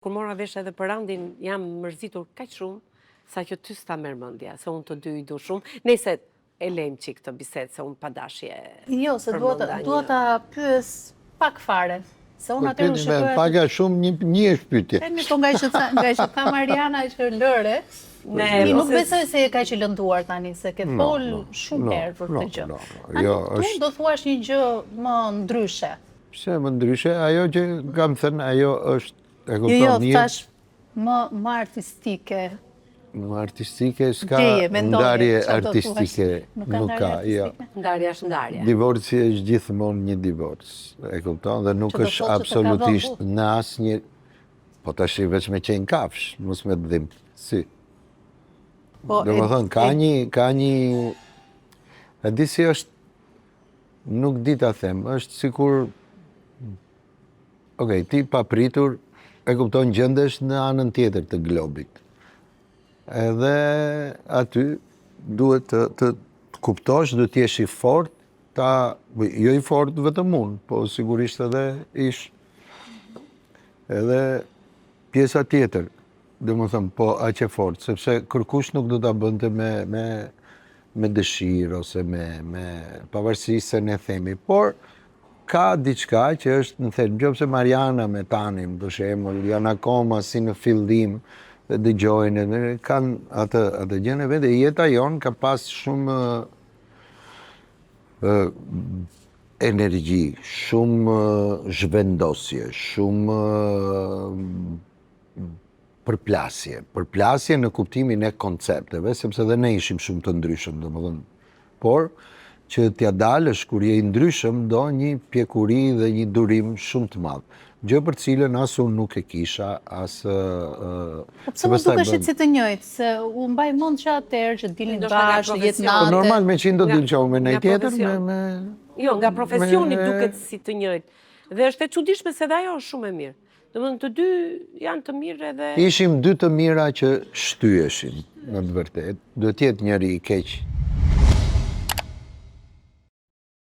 Kur mora vesh edhe për Randin, jam mërzitur kaq shumë, sa që ty s'ta merr mendja, se unë të dy i du shumë. Nëse e lejmë çik këtë bisedë, se unë pa dashje. Jo, se dua ta pyes pak fare. Se unë atëherë u shikoj. Paga shumë një është pyetje. Po nga që tha Mariana që lëre, ti nuk besoj se e ka që lënduar tani, se ke fol shumë herë për këtë gjë. Tu do thuash një gjë më ndryshe. Pse më ndryshe? Ajo që kam thënë, ajo është Jo, thash më artistike. Më artistike, s'ka ndarje artistike. Nuk ka, jo. Ndarja është ndarja. Divorci është gjithmonë një divorc. E kupton? Dhe nuk është absolutisht në asnjë. Po tash veç me qenë kafsh, mos me dhim. Si. Domethënë, ka një. E di si është. Nuk di ta them. Është sikur. Okej, ti papritur. E kupton, gjendesh në anën tjetër të globit. Edhe aty duhet të kuptosh, duhet t'jesh i fort, jo i fort vetëm unë, po sigurisht edhe ish. Edhe pjesa tjetër, dhe më thëmë, po aq e fort, sepse kërkush nuk do t'a bënte me dëshirë, ose me pavarësisht se ne themi, por ka diçka që është në thelb, nëse Mariana me Tanin, për shembull, janë akoma si në fillim dhe dëgjojnë, kanë atë gjën e vetë, jeta jonë ka pas shumë energji, shumë zhvendosje, shumë përplasje në kuptimin e koncepteve, sepse dhe ne ishim shumë të ndryshëm, domethënë. Por që t'ja dalësh kur je i ndryshëm, do një pjekuri dhe një durim shumë të madh. Gjë për cilën as unë nuk e kisha, as... Pse më dukeshit si të njëjtë, se u mbaj mend që atëherë që dilnin bashkë, jetë natë... Normal, me qenë do dilin që me një tjetër, Jo, nga profesioni duket si të njëjtë. Dhe është e çuditshme se dhe ajo është shumë e mirë. Domethënë të dy janë të mirë edhe... Ishim dy të mira që shtyeshin, në të vërtetë. Duhet të jetë njëri i keq